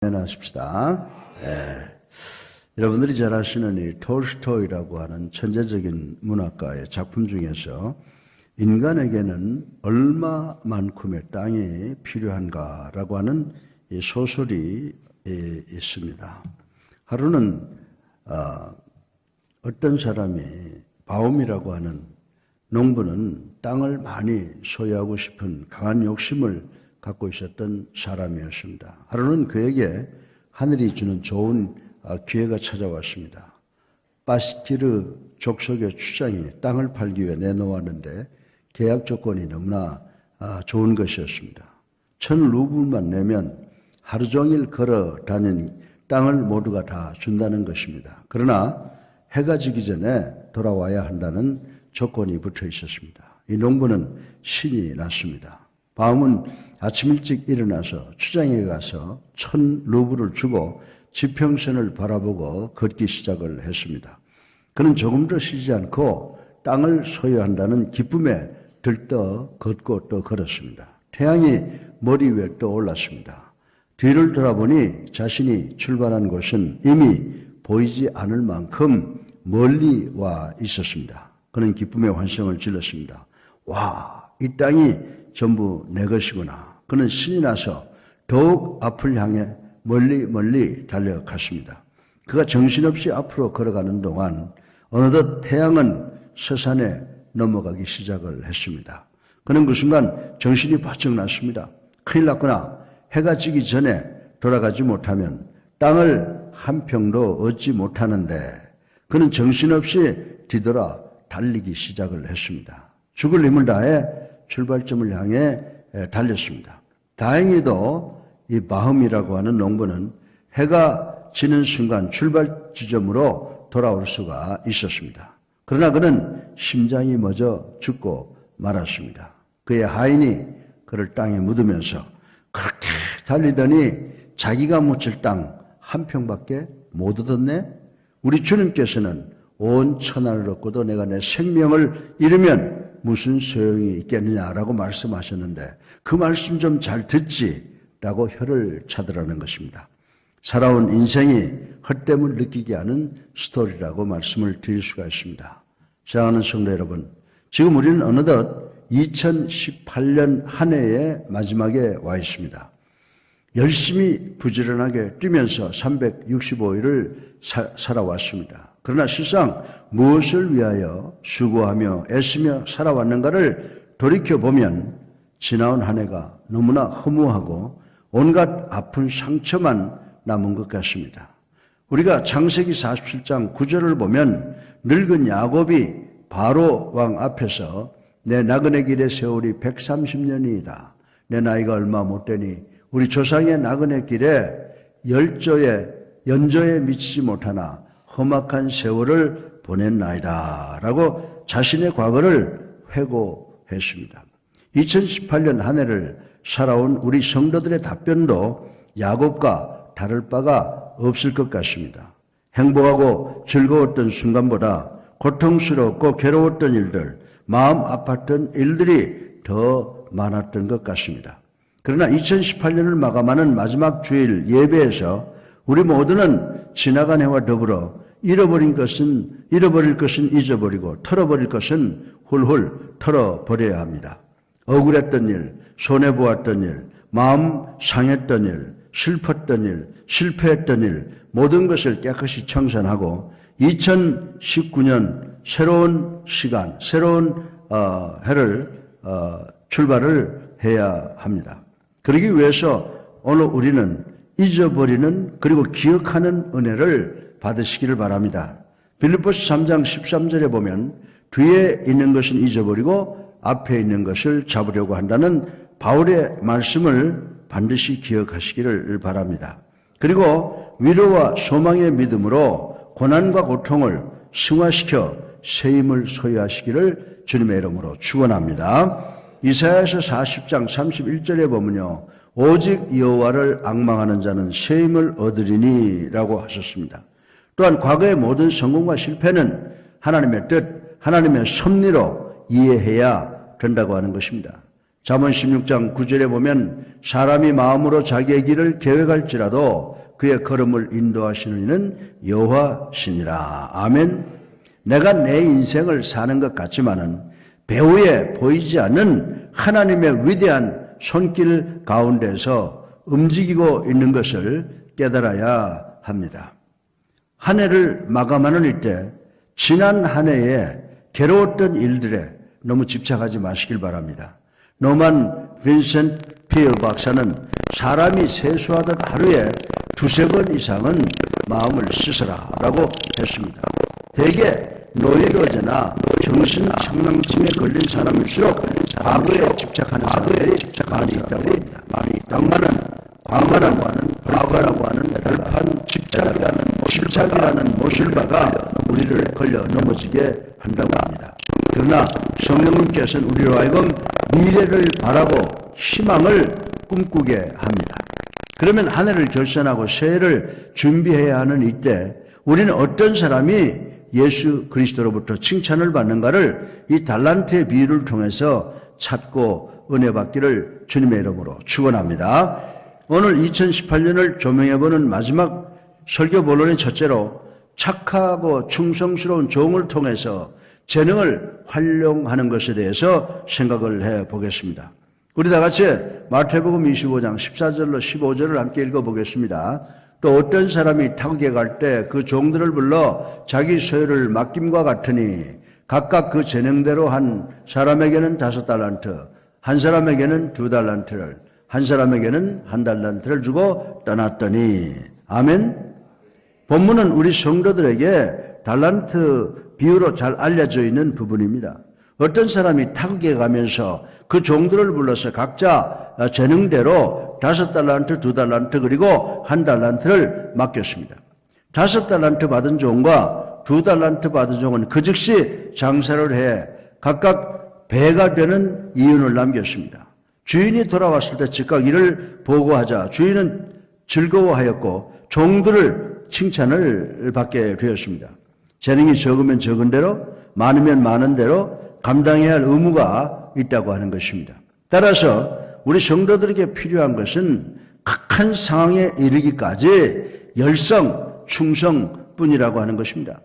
하십시다. 여러분들이 잘 아시는 이 톨스토이라고 하는 천재적인 문학가의 작품 중에서 인간에게는 얼마만큼의 땅이 필요한가라고 하는 이 소설이 있습니다. 하루는 어떤 사람이 바움이라고 하는 농부는 땅을 많이 소유하고 싶은 강한 욕심을 갖고 있었던 사람이었습니다. 하루는 그에게 하늘이 주는 좋은 기회가 찾아왔습니다. 바스키르 족속의 추장이 땅을 팔기 위해 내놓았는데 계약 조건이 너무나 좋은 것이었습니다. 1,000루블만 내면 하루 종일 걸어 다닌 땅을 모두가 다 준다는 것입니다. 그러나 해가 지기 전에 돌아와야 한다는 조건이 붙어 있었습니다. 이 농부는 신이 났습니다. 바움은 아침 일찍 일어나서 추장에 가서 1,000루블을 주고 지평선을 바라보고 걷기 시작을 했습니다. 그는 조금도 쉬지 않고 땅을 소유한다는 기쁨에 들떠 걷고 또 걸었습니다. 태양이 머리 위에 또 올랐습니다. 뒤를 돌아보니 자신이 출발한 곳은 이미 보이지 않을 만큼 멀리 와 있었습니다. 그는 기쁨의 환성을 질렀습니다. 와, 이 땅이 전부 내 것이구나. 그는 신이 나서 더욱 앞을 향해 멀리 달려갔습니다. 그가 정신없이 앞으로 걸어가는 동안 어느덧 태양은 서산에 넘어가기 시작을 했습니다. 그는 그 순간 정신이 바짝 났습니다. 큰일 났구나. 해가 지기 전에 돌아가지 못하면 땅을 한 평도 얻지 못하는데 그는 정신없이 뒤돌아 달리기 시작을 했습니다. 죽을 힘을 다해 출발점을 향해 달렸습니다. 다행히도 이 바움이라고 하는 농부는 해가 지는 순간 출발 지점으로 돌아올 수가 있었습니다. 그러나 그는 심장이 멎어 죽고 말았습니다. 그의 하인이 그를 땅에 묻으면서 그렇게 달리더니 자기가 묻힐 땅 한 평밖에 못 얻었네? 우리 주님께서는 온 천하를 얻고도 내가 내 생명을 잃으면 무슨 소용이 있겠느냐라고 말씀하셨는데 그 말씀 좀 잘 듣지 라고 혀를 차더라는 것입니다. 살아온 인생이 헛됨을 느끼게 하는 스토리라고 말씀을 드릴 수가 있습니다. 사랑하는 성도 여러분, 지금 우리는 어느덧 2018년 한 해의 마지막에 와 있습니다. 열심히 부지런하게 뛰면서 365일을 살아왔습니다. 그러나 실상 무엇을 위하여 수고하며 애쓰며 살아왔는가를 돌이켜보면 지나온 한 해가 너무나 허무하고 온갖 아픈 상처만 남은 것 같습니다. 우리가 창세기 47장 9절을 보면 늙은 야곱이 바로 왕 앞에서 내 나그네 길의 세월이 130년이다. 내 나이가 얼마 못 되니 우리 조상의 나그네 길에 연조에 미치지 못하나 험악한 세월을 보냈나이다 라고 자신의 과거를 회고했습니다. 2018년 한 해를 살아온 우리 성도들의 답변도 야곱과 다를 바가 없을 것 같습니다. 행복하고 즐거웠던 순간보다 고통스럽고 괴로웠던 일들, 마음 아팠던 일들이 더 많았던 것 같습니다. 그러나 2018년을 마감하는 마지막 주일 예배에서 우리 모두는 지나간 해와 더불어 잃어버릴 것은 잊어버리고 털어버릴 것은 훌훌 털어버려야 합니다. 억울했던 일, 손해보았던 일, 마음 상했던 일, 슬펐던 일, 실패했던 일 모든 것을 깨끗이 청산하고 2019년 새로운 시간, 새로운 해를 출발을 해야 합니다. 그러기 위해서 오늘 우리는 잊어버리는 그리고 기억하는 은혜를 받으시기를 바랍니다. 빌립보서 3장 13절에 보면 뒤에 있는 것은 잊어버리고 앞에 있는 것을 잡으려고 한다는 바울의 말씀을 반드시 기억하시기를 바랍니다. 그리고 위로와 소망의 믿음으로 고난과 고통을 승화시켜 새 힘을 소유하시기를 주님의 이름으로 축원합니다. 이사야서 40장 31절에 보면요. 오직 여호와를 앙망하는 자는 새 힘을 얻으리니 라고 하셨습니다. 또한 과거의 모든 성공과 실패는 하나님의 뜻, 하나님의 섭리로 이해해야 된다고 하는 것입니다. 잠언 16장 9절에 보면 사람이 마음으로 자기의 길을 계획할지라도 그의 걸음을 인도하시는 이는 여호와시니라. 아멘. 내가 내 인생을 사는 것 같지만은 배후에 보이지 않는 하나님의 위대한 손길 가운데서 움직이고 있는 것을 깨달아야 합니다. 한 해를 마감하는 일때 지난 한 해에 괴로웠던 일들에 너무 집착하지 마시길 바랍니다. 노만 빈센트 피어 박사는 사람이 세수하듯 하루에 2-3번 이상은 마음을 씻어라 라고 했습니다. 대개 노이로제나 정신착랑증에 걸린 사람일수록 과거에 집착하는 사람들이 많이 있다고 합니다. 광활한 과거라고 하는 벌판 집착이라는 모슬바가 우리를 걸려 넘어지게 한다고 합니다. 그러나 성령님께서는 우리로 하여금 미래를 바라고 희망을 꿈꾸게 합니다. 그러면 한 해를 결산하고 새해를 준비해야 하는 이때 우리는 어떤 사람이 예수 그리스도로부터 칭찬을 받는가를 이 달란트의 비유를 통해서 찾고 은혜 받기를 주님의 이름으로 축원합니다. 오늘 2018년을 조명해보는 마지막 설교 본론의 첫째로 착하고 충성스러운 종을 통해서 재능을 활용하는 것에 대해서 생각을 해보겠습니다. 우리 다 같이 마태복음 25장 14절로 15절을 함께 읽어보겠습니다. 또 어떤 사람이 타국에 갈 때 그 종들을 불러 자기 소유를 맡김과 같으니 각각 그 재능대로 한 사람에게는 5달란트, 한 사람에게는 2달란트를, 한 사람에게는 1달란트를 주고 떠났더니. 아멘. 본문은 우리 성도들에게 달란트 비유로 잘 알려져 있는 부분입니다. 어떤 사람이 타국에 가면서 그 종들을 불러서 각자 재능대로 5달란트, 2달란트 그리고 1달란트를 맡겼습니다. 5달란트 받은 종과 2달란트 받은 종은 그 즉시 장사를 해 각각 배가 되는 이윤을 남겼습니다. 주인이 돌아왔을 때 즉각 이를 보고하자 주인은 즐거워하였고 종들을 칭찬을 받게 되었습니다. 재능이 적으면 적은 대로, 많으면 많은 대로 감당해야 할 의무가 있다고 하는 것입니다. 따라서 우리 성도들에게 필요한 것은 각한 상황에 이르기까지 열성, 충성뿐이라고 하는 것입니다.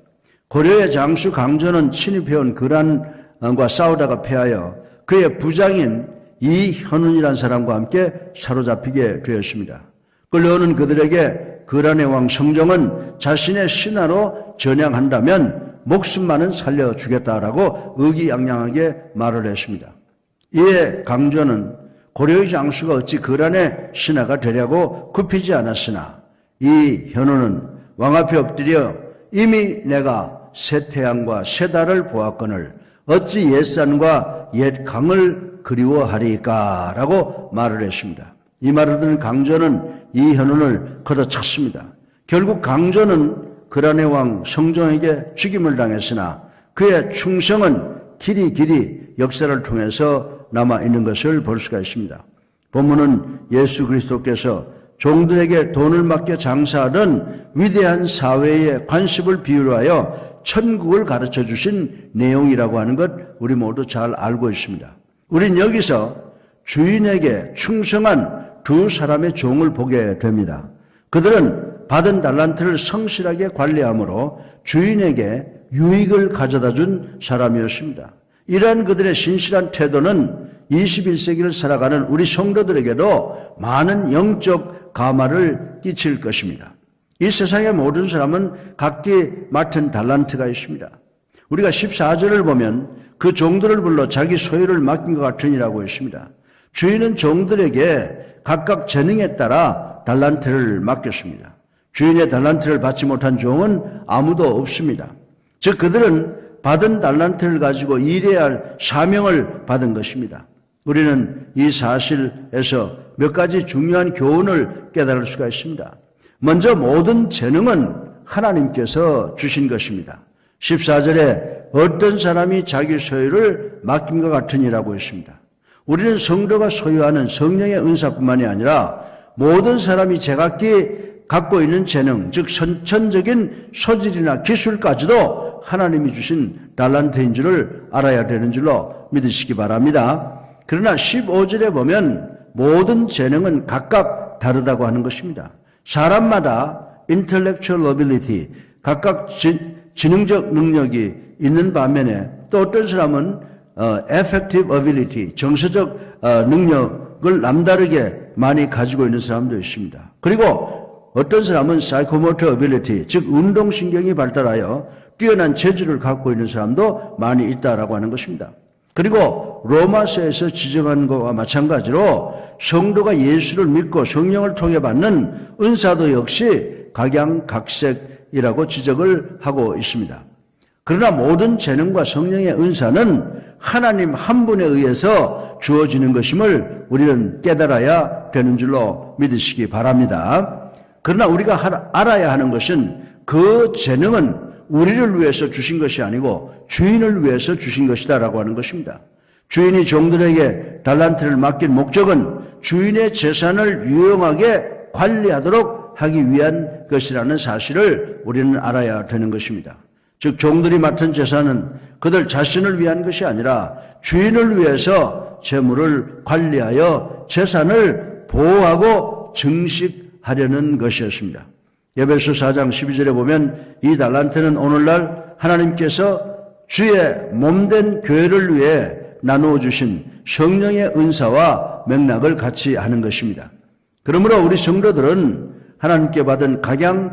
고려의 장수 강조는 침입해온 그란과 싸우다가 패하여 그의 부장인 이현운이라는 사람과 함께 사로잡히게 되었습니다. 끌려오는 그들에게 그란의 왕 성종은 자신의 신하로 전향한다면 목숨만은 살려주겠다라고 의기양양하게 말을 했습니다. 이에 강조는 고려의 장수가 어찌 그란의 신하가 되려고 굽히지 않았으나 이 현우는 왕 앞에 엎드려 이미 내가 새 태양과 새 달을 보았거늘 어찌 옛산과 옛 강을 그리워하리까 라고 말을 했습니다. 이 말을 들은 강조는 이 현운을 걷어찼습니다. 결국 강조는 그란의 왕 성종에게 죽임을 당했으나 그의 충성은 길이 역사를 통해서 남아있는 것을 볼 수가 있습니다. 본문은 예수 그리스도께서 종들에게 돈을 맡겨 장사하던 위대한 사회의 관습을 비유로 하여 천국을 가르쳐 주신 내용이라고 하는 것 우리 모두 잘 알고 있습니다. 우린 여기서 주인에게 충성한 2사람의 종을 보게 됩니다. 그들은 받은 달란트를 성실하게 관리함으로 주인에게 유익을 가져다 준 사람이었습니다. 이러한 그들의 신실한 태도는 21세기를 살아가는 우리 성도들에게도 많은 영적 감화를 끼칠 것입니다. 이 세상의 모든 사람은 각기 맡은 달란트가 있습니다. 우리가 14절을 보면 그 종들을 불러 자기 소유를 맡긴 것 같으니라고 했습니다. 주인은 종들에게 각각 재능에 따라 달란트를 맡겼습니다. 주인의 달란트를 받지 못한 종은 아무도 없습니다. 즉 그들은 받은 달란트를 가지고 일해야 할 사명을 받은 것입니다. 우리는 이 사실에서 몇 가지 중요한 교훈을 깨달을 수가 있습니다. 먼저 모든 재능은 하나님께서 주신 것입니다. 14절에 어떤 사람이 자기 소유를 맡긴 것 같으니라고 했습니다. 우리는 성도가 소유하는 성령의 은사뿐만이 아니라 모든 사람이 제각기 갖고 있는 재능, 즉 선천적인 소질이나 기술까지도 하나님이 주신 달란트인 줄을 알아야 되는 줄로 믿으시기 바랍니다. 그러나 15절에 보면 모든 재능은 각각 다르다고 하는 것입니다. 사람마다 intellectual ability, 각각 지능적 능력이 있는 반면에 또 어떤 사람은 affective ability, 정서적 능력을 남다르게 많이 가지고 있는 사람도 있습니다. 그리고 어떤 사람은 psychomotor ability, 즉 운동신경이 발달하여 뛰어난 재주를 갖고 있는 사람도 많이 있다라고 하는 것입니다. 그리고 로마서에서 지적한 것과 마찬가지로 성도가 예수를 믿고 성령을 통해 받는 은사도 역시 각양각색이라고 지적을 하고 있습니다. 그러나 모든 재능과 성령의 은사는 하나님 한 분에 의해서 주어지는 것임을 우리는 깨달아야 되는 줄로 믿으시기 바랍니다. 그러나 우리가 알아야 하는 것은 그 재능은 우리를 위해서 주신 것이 아니고 주인을 위해서 주신 것이다라고 하는 것입니다. 주인이 종들에게 달란트를 맡긴 목적은 주인의 재산을 유용하게 관리하도록 하기 위한 것이라는 사실을 우리는 알아야 되는 것입니다. 즉 종들이 맡은 재산은 그들 자신을 위한 것이 아니라 주인을 위해서 재물을 관리하여 재산을 보호하고 증식하려는 것이었습니다. 에베소 4장 12절에 보면 이 달란트는 오늘날 하나님께서 주의 몸된 교회를 위해 나누어 주신 성령의 은사와 맥락을 같이 하는 것입니다. 그러므로 우리 성도들은 하나님께 받은 각양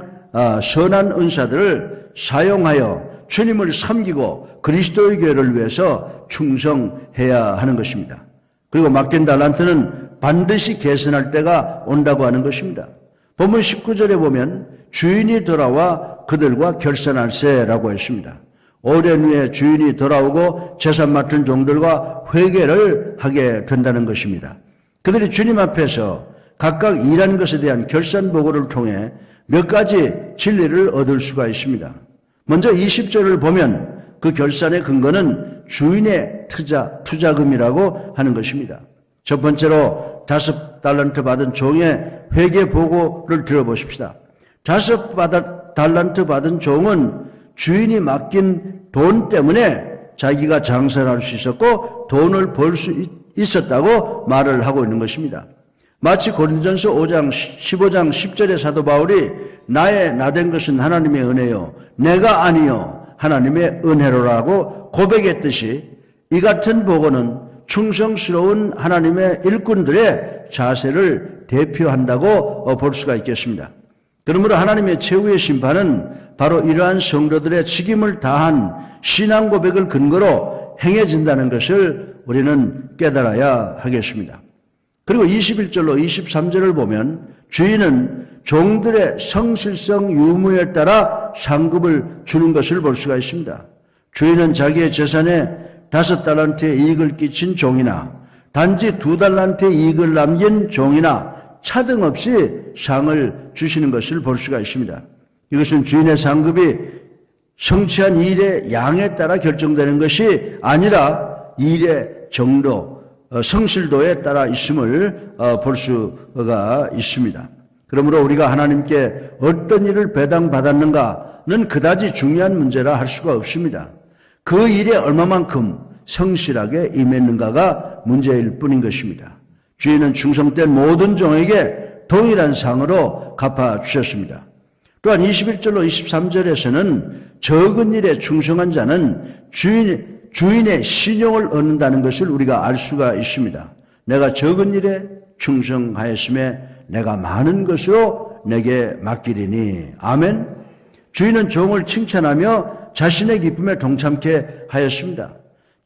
선한 은사들을 사용하여 주님을 섬기고 그리스도의 교회를 위해서 충성해야 하는 것입니다. 그리고 맡긴 달란트는 반드시 계산할 때가 온다고 하는 것입니다. 본문 19절에 보면 주인이 돌아와 그들과 결산할세라고 했습니다. 오랜 후에 주인이 돌아오고 재산 맡은 종들과 회개를 하게 된다는 것입니다. 그들이 주님 앞에서 각각 일한 것에 대한 결산 보고를 통해 몇 가지 진리를 얻을 수가 있습니다. 먼저 20절을 보면 그 결산의 근거는 주인의 투자금이라고 하는 것입니다. 첫 번째로 5달란트 받은 종의 회계 보고를 들어보십시다. 5달란트 받은 종은 주인이 맡긴 돈 때문에 자기가 장사를 할 수 있었고 돈을 벌 수 있었다고 말을 하고 있는 것입니다. 마치 고린도전서 15장 10절의 사도 바울이 나의 나된 것은 하나님의 은혜요 내가 아니요 하나님의 은혜로라고 고백했듯이 이 같은 보고는 충성스러운 하나님의 일꾼들의 자세를 대표한다고 볼 수가 있겠습니다. 그러므로 하나님의 최후의 심판은 바로 이러한 성도들의 책임을 다한 신앙 고백을 근거로 행해진다는 것을 우리는 깨달아야 하겠습니다. 그리고 21절로 23절을 보면 주인은 종들의 성실성 유무에 따라 상급을 주는 것을 볼 수가 있습니다. 주인은 자기의 재산에 5달란트의 이익을 끼친 종이나 단지 2달란트의 이익을 남긴 종이나 차등 없이 상을 주시는 것을 볼 수가 있습니다. 이것은 주인의 상급이 성취한 일의 양에 따라 결정되는 것이 아니라 일의 정도, 성실도에 따라 있음을 볼 수가 있습니다. 그러므로 우리가 하나님께 어떤 일을 배당받았는가는 그다지 중요한 문제라 할 수가 없습니다. 그 일에 얼마만큼 성실하게 임했는가가 문제일 뿐인 것입니다. 주인은 충성된 모든 종에게 동일한 상으로 갚아주셨습니다. 또한 21절로 23절에서는 적은 일에 충성한 자는 주인의 신용을 얻는다는 것을 우리가 알 수가 있습니다. 내가 적은 일에 충성하였음에 내가 많은 것으로 내게 맡기리니. 아멘. 주인은 종을 칭찬하며 자신의 기쁨에 동참케 하였습니다.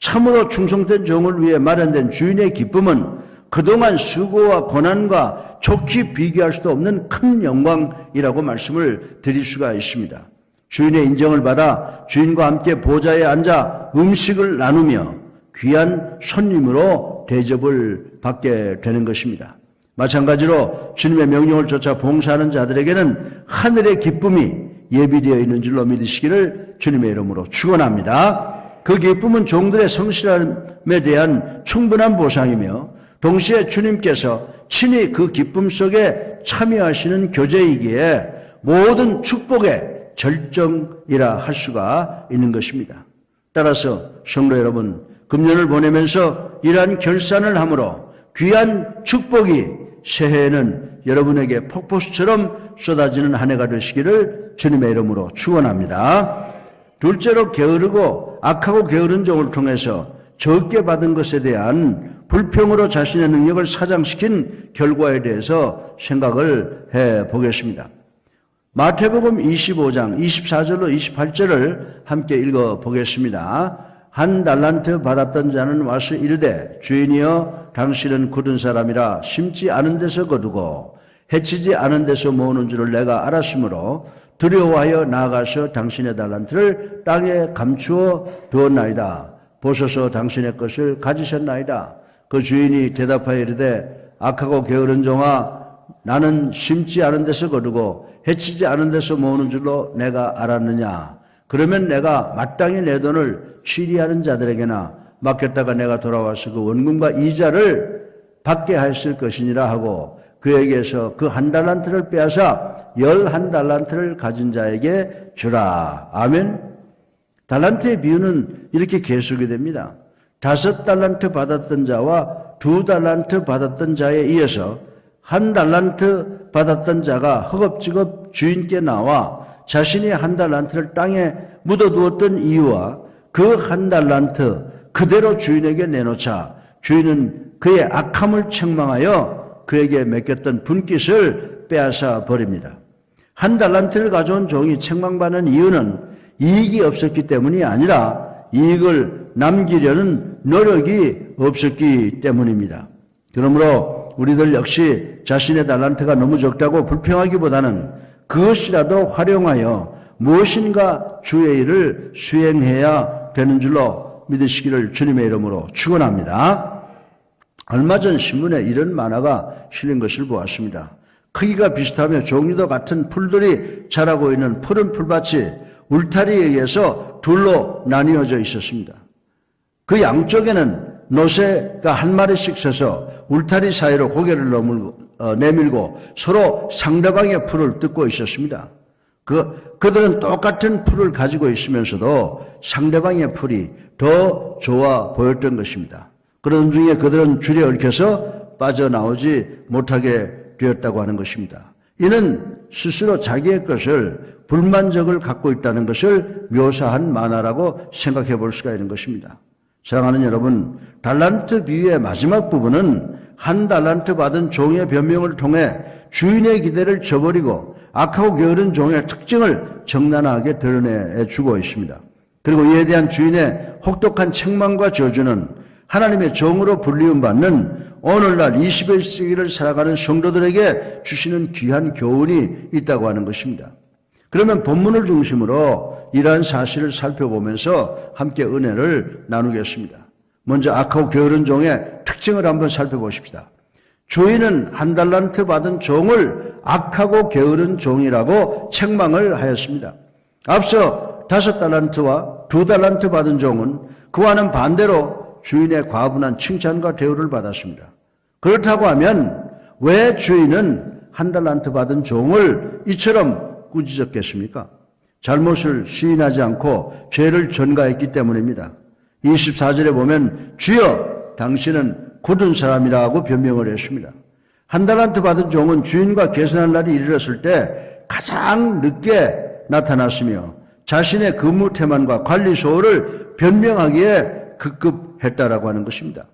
참으로 충성된 종을 위해 마련된 주인의 기쁨은 그동안 수고와 고난과 좋게 비교할 수도 없는 큰 영광이라고 말씀을 드릴 수가 있습니다. 주인의 인정을 받아 주인과 함께 보좌에 앉아 음식을 나누며 귀한 손님으로 대접을 받게 되는 것입니다. 마찬가지로 주님의 명령을 쫓아 봉사하는 자들에게는 하늘의 기쁨이 예비되어 있는 줄로 믿으시기를 주님의 이름으로 축원합니다. 그 기쁨은 종들의 성실함에 대한 충분한 보상이며 동시에 주님께서 친히 그 기쁨 속에 참여하시는 교제이기에 모든 축복의 절정이라 할 수가 있는 것입니다. 따라서 성도 여러분, 금년을 보내면서 이러한 결산을 함으로 귀한 축복이 새해에는 여러분에게 폭포수처럼 쏟아지는 한 해가 되시기를 주님의 이름으로 축원합니다. 둘째로 게으르고 악하고 게으른 종을 통해서 적게 받은 것에 대한 불평으로 자신의 능력을 사장시킨 결과에 대해서 생각을 해 보겠습니다. 마태복음 25장 24절로 28절을 함께 읽어 보겠습니다. 한 달란트 받았던 자는 와서 이르되 주인이여 당신은 굳은 사람이라 심지 않은 데서 거두고 해치지 않은 데서 모으는 줄을 내가 알았으므로 두려워하여 나아가서 당신의 달란트를 땅에 감추어 두었나이다. 보소서 당신의 것을 가지셨나이다. 그 주인이 대답하여 이르되 악하고 게으른 종아 나는 심지 않은 데서 거두고 해치지 않은 데서 모으는 줄로 내가 알았느냐. 그러면 내가 마땅히 내 돈을 취리하는 자들에게나 맡겼다가 내가 돌아와서 그 원금과 이자를 받게 하였을 것이니라 하고 그에게서 그 한 달란트를 빼앗아 11달란트를 가진 자에게 주라. 아멘. 달란트의 비유는 이렇게 계속이 됩니다. 5달란트 받았던 자와 2달란트 받았던 자에 이어서 1달란트 받았던 자가 허겁지겁 주인께 나와 자신이 1달란트를 땅에 묻어두었던 이유와 그 1달란트 그대로 주인에게 내놓자 주인은 그의 악함을 책망하여 그에게 맡겼던 분깃을 빼앗아 버립니다. 1달란트를 가져온 종이 책망받는 이유는 이익이 없었기 때문이 아니라 이익을 남기려는 노력이 없었기 때문입니다. 그러므로 우리들 역시 자신의 달란트가 너무 적다고 불평하기보다는 그것이라도 활용하여 무엇인가 주의 일을 수행해야 되는 줄로 믿으시기를 주님의 이름으로 축원합니다. 얼마 전 신문에 이런 만화가 실린 것을 보았습니다. 크기가 비슷하며 종류도 같은 풀들이 자라고 있는 푸른 풀밭이 울타리에 의해서 둘로 나뉘어져 있었습니다. 그 양쪽에는 노새가 한 마리씩 서서 울타리 사이로 고개를 내밀고 서로 상대방의 풀을 뜯고 있었습니다. 그들은 똑같은 풀을 가지고 있으면서도 상대방의 풀이 더 좋아 보였던 것입니다. 그런 중에 그들은 줄에 얽혀서 빠져나오지 못하게 되었다고 하는 것입니다. 이는 스스로 자기의 것을 불만족을 갖고 있다는 것을 묘사한 만화라고 생각해 볼 수가 있는 것입니다. 사랑하는 여러분, 달란트 비유의 마지막 부분은 1달란트 받은 종의 변명을 통해 주인의 기대를 저버리고 악하고 게으른 종의 특징을 적나라하게 드러내주고 있습니다. 그리고 이에 대한 주인의 혹독한 책망과 저주는 하나님의 종으로 불리움받는 오늘날 21세기를 살아가는 성도들에게 주시는 귀한 교훈이 있다고 하는 것입니다. 그러면 본문을 중심으로 이러한 사실을 살펴보면서 함께 은혜를 나누겠습니다. 먼저 악하고 게으른 종의 특징을 한번 살펴보십시다. 주인은 1달란트 받은 종을 악하고 게으른 종이라고 책망을 하였습니다. 앞서 5달란트와 2달란트 받은 종은 그와는 반대로 주인의 과분한 칭찬과 대우를 받았습니다. 그렇다고 하면 왜 주인은 1달란트 받은 종을 이처럼 꾸짖었겠습니까? 잘못을 시인하지 않고 죄를 전가했기 때문입니다. 24절에 보면 주여 당신은 굳은 사람이라고 변명을 했습니다. 1달란트 받은 종은 주인과 계산할 날이 이르렀을 때 가장 늦게 나타났으며 자신의 근무 태만과 관리 소홀을 변명하기에 급급했다라고 하는 것입니다.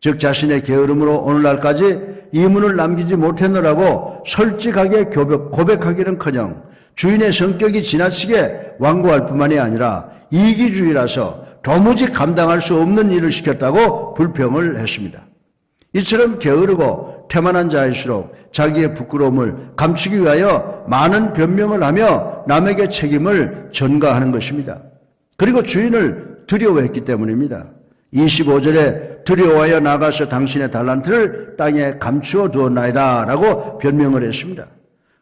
즉 자신의 게으름으로 오늘날까지 이문을 남기지 못했노라고 솔직하게 고백하기는커녕 주인의 성격이 지나치게 완고할 뿐만이 아니라 이기주의라서 도무지 감당할 수 없는 일을 시켰다고 불평을 했습니다. 이처럼 게으르고 태만한 자일수록 자기의 부끄러움을 감추기 위하여 많은 변명을 하며 남에게 책임을 전가하는 것입니다. 그리고 주인을 두려워했기 때문입니다. 25절에 두려워하여 나가서 당신의 달란트를 땅에 감추어 두었나이다 라고 변명을 했습니다.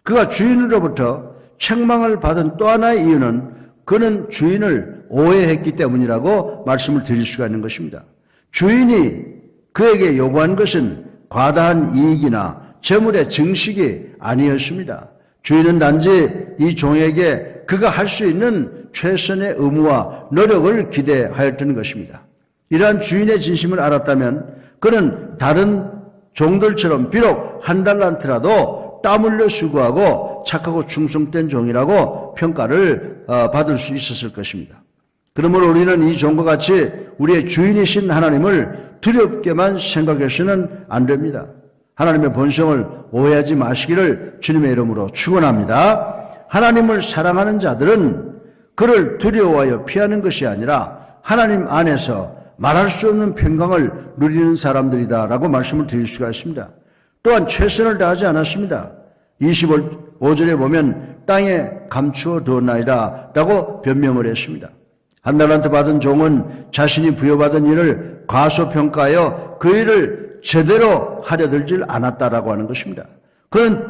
그가 주인으로부터 책망을 받은 또 하나의 이유는 그는 주인을 오해했기 때문이라고 말씀을 드릴 수가 있는 것입니다. 주인이 그에게 요구한 것은 과다한 이익이나 재물의 증식이 아니었습니다. 주인은 단지 이 종에게 그가 할 수 있는 최선의 의무와 노력을 기대하였던 것입니다. 이러한 주인의 진심을 알았다면 그는 다른 종들처럼 비록 한 달란트라도 땀 흘려 수고하고 착하고 충성된 종이라고 평가를 받을 수 있었을 것입니다. 그러므로 우리는 이 종과 같이 우리의 주인이신 하나님을 두렵게만 생각해서는 안 됩니다. 하나님의 본성을 오해하지 마시기를 주님의 이름으로 축원합니다. 하나님을 사랑하는 자들은 그를 두려워하여 피하는 것이 아니라 하나님 안에서 말할 수 없는 평강을 누리는 사람들이다라고 말씀을 드릴 수가 있습니다. 또한 최선을 다하지 않았습니다. 25절에 보면 땅에 감추어 두었나이다 라고 변명을 했습니다. 한 달란트 받은 종은 자신이 부여받은 일을 과소평가하여 그 일을 제대로 하려 들질 않았다라고 하는 것입니다. 그는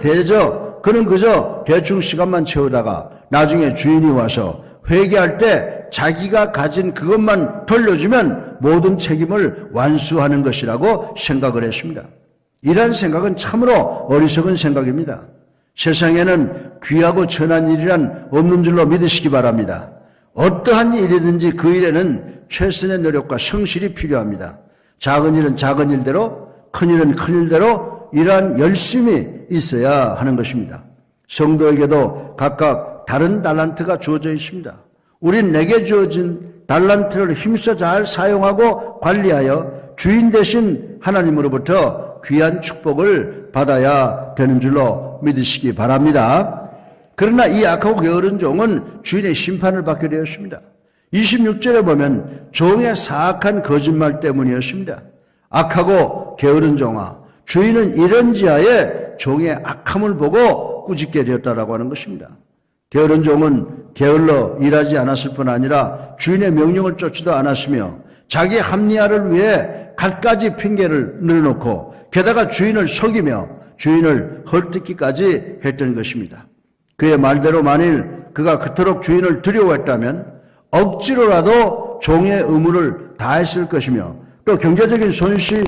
그저 대충 시간만 채우다가 나중에 주인이 와서 회개할 때 자기가 가진 그것만 돌려주면 모든 책임을 완수하는 것이라고 생각을 했습니다. 이러한 생각은 참으로 어리석은 생각입니다. 세상에는 귀하고 천한 일이란 없는 줄로 믿으시기 바랍니다. 어떠한 일이든지 그 일에는 최선의 노력과 성실이 필요합니다. 작은 일은 작은 일대로, 큰 일은 큰 일대로 이러한 열심이 있어야 하는 것입니다. 성도에게도 각각 다른 달란트가 주어져 있습니다. 우린 내게 주어진 달란트를 힘써 잘 사용하고 관리하여 주인 되신 하나님으로부터 귀한 축복을 받아야 되는 줄로 믿으시기 바랍니다. 그러나 이 악하고 게으른 종은 주인의 심판을 받게 되었습니다. 26절에 보면 종의 사악한 거짓말 때문이었습니다. 악하고 게으른 종아, 주인은 이런지하에 종의 악함을 보고 꾸짖게 되었다라고 하는 것입니다. 게으른 종은 게을러 일하지 않았을 뿐 아니라 주인의 명령을 쫓지도 않았으며 자기 합리화를 위해 갖가지 핑계를 늘어놓고 게다가 주인을 속이며 주인을 헐뜯기까지 했던 것입니다. 그의 말대로 만일 그가 그토록 주인을 두려워했다면 억지로라도 종의 의무를 다했을 것이며 또 경제적인 손실의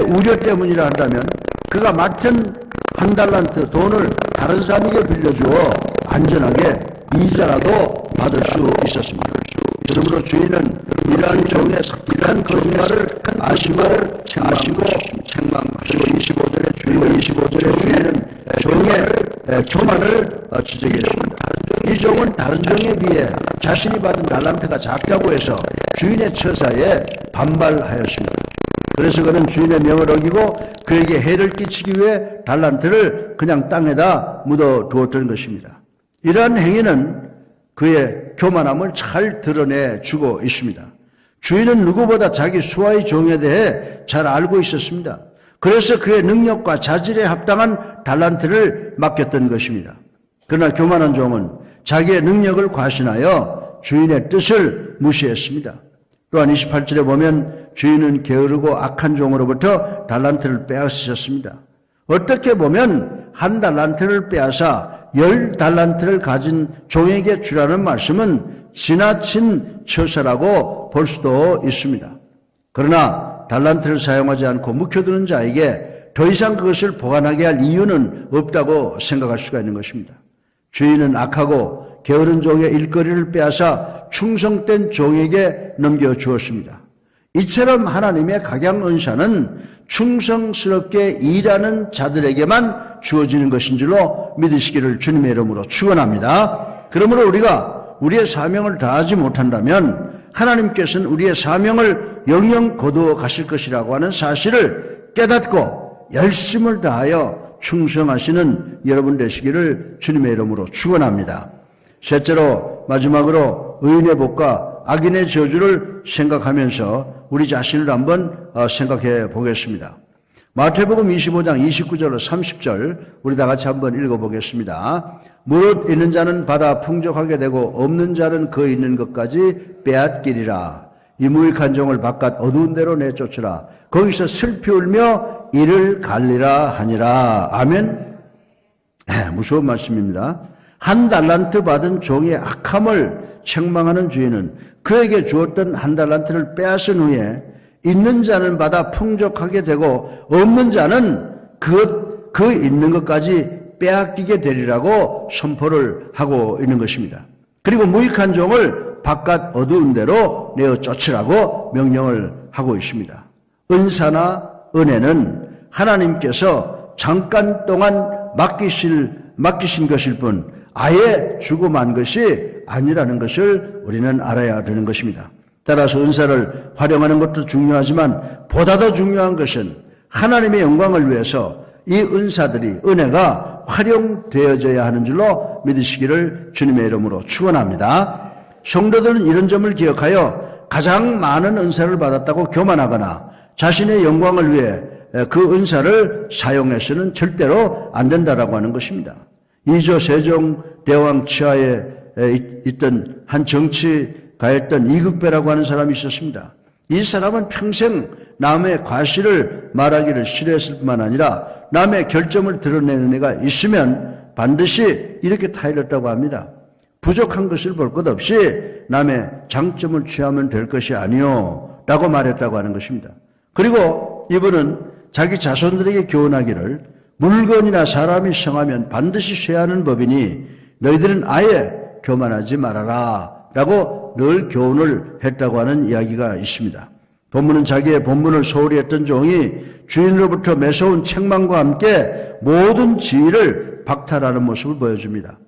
우려 때문이라 한다면 그가 맡은 한 달란트 돈을 다른 사람에게 빌려주어 안전하게 이자라도 받을 수 있었습니다. 그러므로 주인은 이러한 종의 삭박한 거짓말을 아시고 책망하시고 25절에 주인은 종의 교만을 지적했습니다. 이 종은 다른 종에 비해 자신이 받은 달란트가 작다고 해서 주인의 처사에 반발하였습니다. 그래서 그는 주인의 명을 어기고 그에게 해를 끼치기 위해 달란트를 그냥 땅에다 묻어 두었던 것입니다. 이러한 행위는 그의 교만함을 잘 드러내주고 있습니다. 주인은 누구보다 자기 수하의 종에 대해 잘 알고 있었습니다. 그래서 그의 능력과 자질에 합당한 달란트를 맡겼던 것입니다. 그러나 교만한 종은 자기의 능력을 과신하여 주인의 뜻을 무시했습니다. 또한 28절에 보면 주인은 게으르고 악한 종으로부터 달란트를 빼앗으셨습니다. 어떻게 보면 한 달란트를 빼앗아 10달란트를 가진 종에게 주라는 말씀은 지나친 처사라고 볼 수도 있습니다. 그러나 달란트를 사용하지 않고 묵혀두는 자에게 더 이상 그것을 보관하게 할 이유는 없다고 생각할 수가 있는 것입니다. 주인은 악하고 게으른 종의 일거리를 빼앗아 충성된 종에게 넘겨주었습니다. 이처럼 하나님의 각양은사는 충성스럽게 일하는 자들에게만 주어지는 것인 줄로 믿으시기를 주님의 이름으로 축원합니다. 그러므로 우리가 우리의 사명을 다하지 못한다면 하나님께서는 우리의 사명을 영영 거두어 가실 것이라고 하는 사실을 깨닫고 열심을 다하여 충성하시는 여러분 되시기를 주님의 이름으로 축원합니다. 셋째로 마지막으로 의인의 복과 악인의 저주를 생각하면서 우리 자신을 한번 생각해 보겠습니다. 마태복음 25장 29절로 30절 우리 다 같이 한번 읽어보겠습니다. 무릇 있는 자는 받아 풍족하게 되고 없는 자는 그 있는 것까지 빼앗기리라. 이 무익한 종을 바깥 어두운 데로 내쫓으라. 거기서 슬피 울며 이를 갈리라 하니라. 아멘. 무서운 말씀입니다. 한 달란트 받은 종의 악함을 책망하는 주인은 그에게 주었던 한 달란트를 빼앗은 후에 있는 자는 받아 풍족하게 되고 없는 자는 그 있는 것까지 빼앗기게 되리라고 선포를 하고 있는 것입니다. 그리고 무익한 종을 바깥 어두운 데로 내어 쫓으라고 명령을 하고 있습니다. 은사나 은혜는 하나님께서 잠깐 동안 맡기신 것일 뿐 아예 주고 만 것이 아니라는 것을 우리는 알아야 되는 것입니다. 따라서 은사를 활용하는 것도 중요하지만 보다 더 중요한 것은 하나님의 영광을 위해서 이 은사들이, 은혜가 활용되어져야 하는 줄로 믿으시기를 주님의 이름으로 축원합니다. 성도들은 이런 점을 기억하여 가장 많은 은사를 받았다고 교만하거나 자신의 영광을 위해 그 은사를 사용해서는 절대로 안 된다라고 하는 것입니다. 이조 세종대왕 치하에 있던 한 정치가였던 이극배라고 하는 사람이 있었습니다. 이 사람은 평생 남의 과실을 말하기를 싫어했을 뿐만 아니라 남의 결점을 드러내는 애가 있으면 반드시 이렇게 타일렀다고 합니다. 부족한 것을 볼 것 없이 남의 장점을 취하면 될 것이 아니요 라고 말했다고 하는 것입니다. 그리고 이분은 자기 자손들에게 교훈하기를 물건이나 사람이 성하면 반드시 쇠하는 법이니 너희들은 아예 교만하지 말아라 라고 늘 교훈을 했다고 하는 이야기가 있습니다. 본문은 자기의 본분을 소홀히 했던 종이 주인으로부터 매서운 책망과 함께 모든 지위를 박탈하는 모습을 보여줍니다.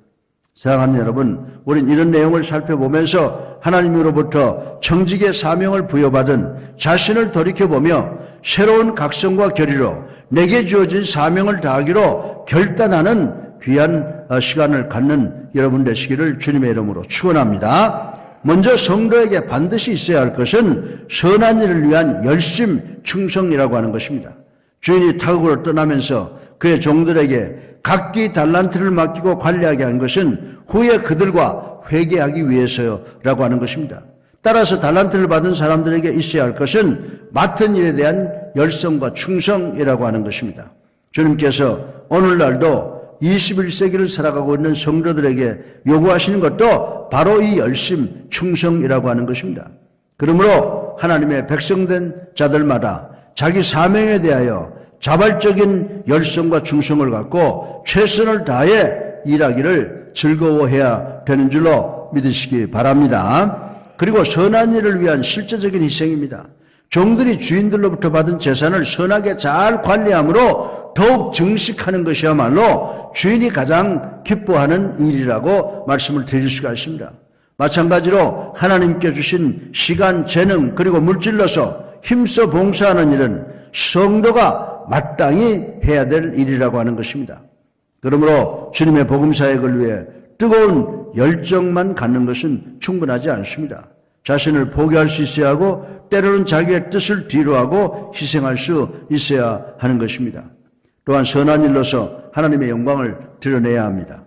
사랑하는 여러분, 우린 이런 내용을 살펴보면서 하나님으로부터 청직의 사명을 부여받은 자신을 돌이켜보며 새로운 각성과 결의로 내게 주어진 사명을 다하기로 결단하는 귀한 시간을 갖는 여러분 되시기를 주님의 이름으로 축원합니다. 먼저 성도에게 반드시 있어야 할 것은 선한 일을 위한 열심, 충성이라고 하는 것입니다. 주인이 타국으로 떠나면서 그의 종들에게 각기 달란트를 맡기고 관리하게 한 것은 후에 그들과 회개하기 위해서라고 하는 것입니다. 따라서 달란트를 받은 사람들에게 있어야 할 것은 맡은 일에 대한 열성과 충성이라고 하는 것입니다. 주님께서 오늘날도 21세기를 살아가고 있는 성도들에게 요구하시는 것도 바로 이 열심, 충성이라고 하는 것입니다. 그러므로 하나님의 백성된 자들마다 자기 사명에 대하여 자발적인 열성과 충성을 갖고 최선을 다해 일하기를 즐거워해야 되는 줄로 믿으시기 바랍니다. 그리고 선한 일을 위한 실제적인 희생입니다. 종들이 주인들로부터 받은 재산을 선하게 잘 관리함으로 더욱 증식하는 것이야말로 주인이 가장 기뻐하는 일이라고 말씀을 드릴 수가 있습니다. 마찬가지로 하나님께 주신 시간, 재능 그리고 물질로서 힘써 봉사하는 일은 성도가 마땅히 해야 될 일이라고 하는 것입니다. 그러므로 주님의 복음 사역을 위해 뜨거운 열정만 갖는 것은 충분하지 않습니다. 자신을 포기할 수 있어야 하고 때로는 자기의 뜻을 뒤로하고 희생할 수 있어야 하는 것입니다. 또한 선한 일로서 하나님의 영광을 드러내야 합니다.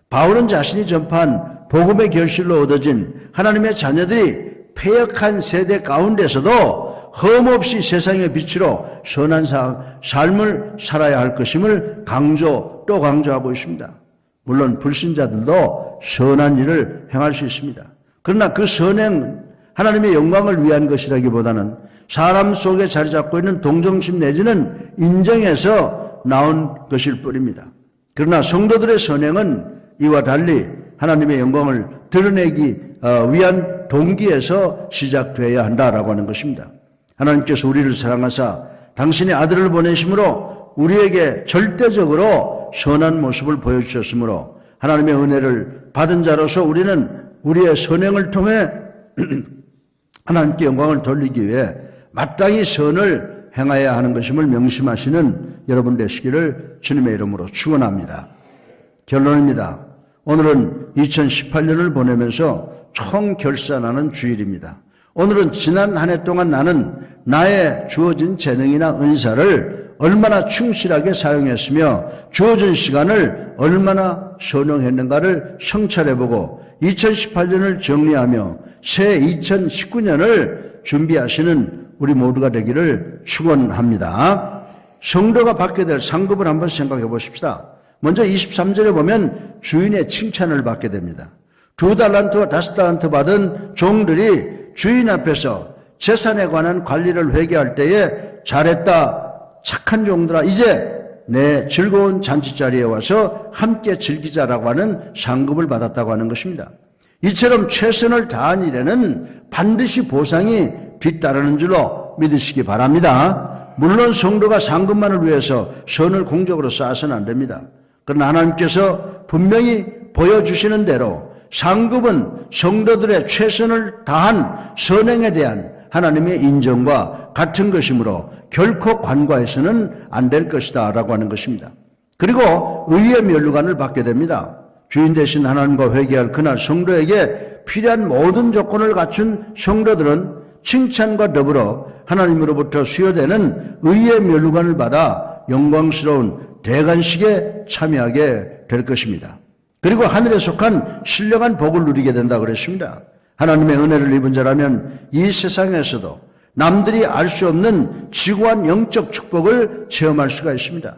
바울은 자신이 전파한 복음의 결실로 얻어진 하나님의 자녀들이 패역한 세대 가운데서도 흠없이 세상의 빛으로 선한 삶을 살아야 할 것임을 또 강조하고 있습니다. 물론 불신자들도 선한 일을 행할 수 있습니다. 그러나 그 선행은 하나님의 영광을 위한 것이라기보다는 사람 속에 자리 잡고 있는 동정심 내지는 인정에서 나온 것일 뿐입니다. 그러나 성도들의 선행은 이와 달리 하나님의 영광을 드러내기 위한 동기에서 시작되어야 한다라고 하는 것입니다. 하나님께서 우리를 사랑하사 당신의 아들을 보내심으로 우리에게 절대적으로 선한 모습을 보여주셨으므로 하나님의 은혜를 받은 자로서 우리는 우리의 선행을 통해 하나님께 영광을 돌리기 위해 마땅히 선을 행해야 하는 것임을 명심하시는 여러분 되시기를 주님의 이름으로 축원합니다. 결론입니다. 오늘은 2018년을 보내면서 총결산하는 주일입니다. 오늘은 지난 한 해 동안 나는 나의 주어진 재능이나 은사를 얼마나 충실하게 사용했으며 주어진 시간을 얼마나 선용했는가를 성찰해보고 2018년을 정리하며 새 2019년을 준비하시는 우리 모두가 되기를 축원합니다. 성도가 받게 될 상급을 한번 생각해 보십시다. 먼저 23절에 보면 주인의 칭찬을 받게 됩니다. 2달란트와 5달란트 받은 종들이 주인 앞에서 재산에 관한 관리를 회개할 때에 잘했다, 착한 종들아, 이제 내 즐거운 잔치자리에 와서 함께 즐기자라고 하는 상급을 받았다고 하는 것입니다. 이처럼 최선을 다한 일에는 반드시 보상이 뒤따르는 줄로 믿으시기 바랍니다. 물론 성도가 상급만을 위해서 선을 공적으로 쌓아서는 안 됩니다. 그러나 하나님께서 분명히 보여주시는 대로 상급은 성도들의 최선을 다한 선행에 대한 하나님의 인정과 같은 것이므로 결코 관과해서는 안 될 것이다 라고 하는 것입니다. 그리고 의의 면류관을 받게 됩니다. 주인 되신 하나님과 회개할 그날 성도에게 필요한 모든 조건을 갖춘 성도들은 칭찬과 더불어 하나님으로부터 수여되는 의의 면류관을 받아 영광스러운 대관식에 참여하게 될 것입니다. 그리고 하늘에 속한 신령한 복을 누리게 된다 그랬습니다. 하나님의 은혜를 입은 자라면 이 세상에서도 남들이 알 수 없는 지구한 영적 축복을 체험할 수가 있습니다.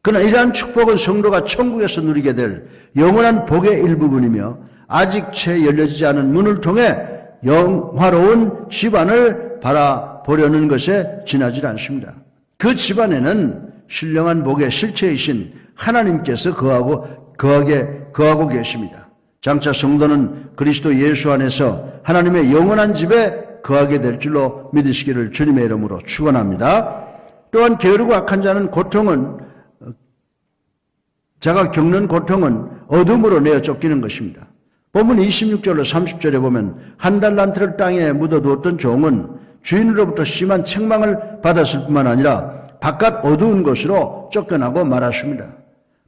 그러나 이러한 축복은 성도가 천국에서 누리게 될 영원한 복의 일부분이며 아직 채 열려지지 않은 문을 통해 영화로운 집안을 바라보려는 것에 지나질 않습니다. 그 집안에는 신령한 복의 실체이신 하나님께서 거하고 계십니다. 장차 성도는 그리스도 예수 안에서 하나님의 영원한 집에 거하게 될 줄로 믿으시기를 주님의 이름으로 축원합니다. 또한 게으르고 악한 자는 자가 겪는 고통은 어둠으로 내어 쫓기는 것입니다. 본문 26절로 30절에 보면 한 달란트를 땅에 묻어두었던 종은 주인으로부터 심한 책망을 받았을 뿐만 아니라 바깥 어두운 곳으로 쫓겨나고 말았습니다.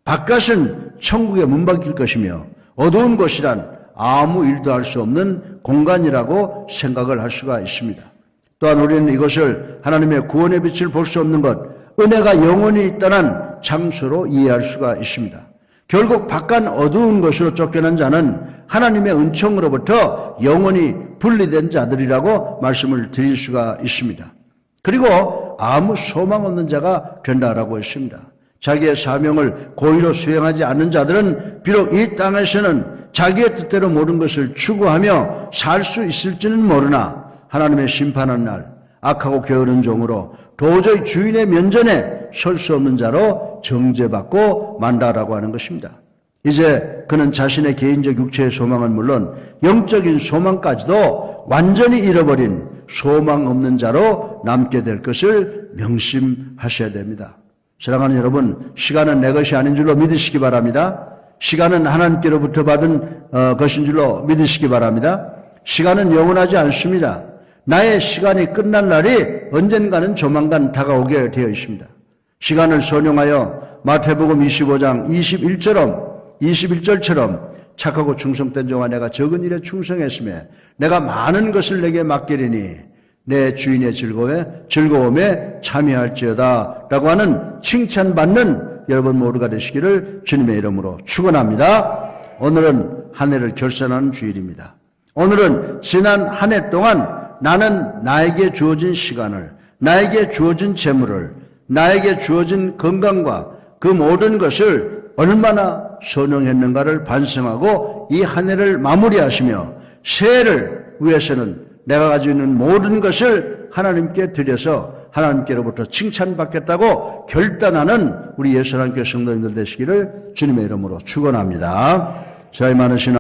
바깥은 천국의 문밖일 것이며 어두운 곳이란 아무 일도 할 수 없는 공간이라고 생각을 할 수가 있습니다. 또한 우리는 이것을 하나님의 구원의 빛을 볼 수 없는 것, 은혜가 영원히 떠난 장소로 이해할 수가 있습니다. 결국 바깥 어두운 곳으로 쫓겨난 자는 하나님의 은총으로부터 영원히 분리된 자들이라고 말씀을 드릴 수가 있습니다. 그리고 아무 소망 없는 자가 된다라고 했습니다. 자기의 사명을 고의로 수행하지 않는 자들은 비록 이 땅에서는 자기의 뜻대로 모든 것을 추구하며 살 수 있을지는 모르나 하나님의 심판하는 날 악하고 게으른 종으로 도저히 주인의 면전에 설 수 없는 자로 정죄받고 만다라고 하는 것입니다. 이제 그는 자신의 개인적 육체의 소망은 물론 영적인 소망까지도 완전히 잃어버린 소망 없는 자로 남게 될 것을 명심하셔야 됩니다. 사랑하는 여러분, 시간은 내 것이 아닌 줄로 믿으시기 바랍니다. 시간은 하나님께로부터 받은 것인 줄로 믿으시기 바랍니다. 시간은 영원하지 않습니다. 나의 시간이 끝날 날이 언젠가는 조만간 다가오게 되어 있습니다. 시간을 선용하여 마태복음 25장 21절처럼 착하고 충성된 종아 내가 적은 일에 충성했으며 내가 많은 것을 내게 맡기리니 내 주인의 즐거움에 참여할지어다 라고 하는 칭찬받는 여러분 모두가 되시기를 주님의 이름으로 축원합니다. 오늘은 한 해를 결산하는 주일입니다. 오늘은 지난 한 해 동안 나는 나에게 주어진 시간을, 나에게 주어진 재물을, 나에게 주어진 건강과 그 모든 것을 얼마나 선용했는가를 반성하고 이 한 해를 마무리하시며 새해를 위해서는 내가 가지고 있는 모든 것을 하나님께 드려서 하나님께로부터 칭찬받겠다고 결단하는 우리 예수님께 성도님들 되시기를 주님의 이름으로 축원합니다. 저희 많으신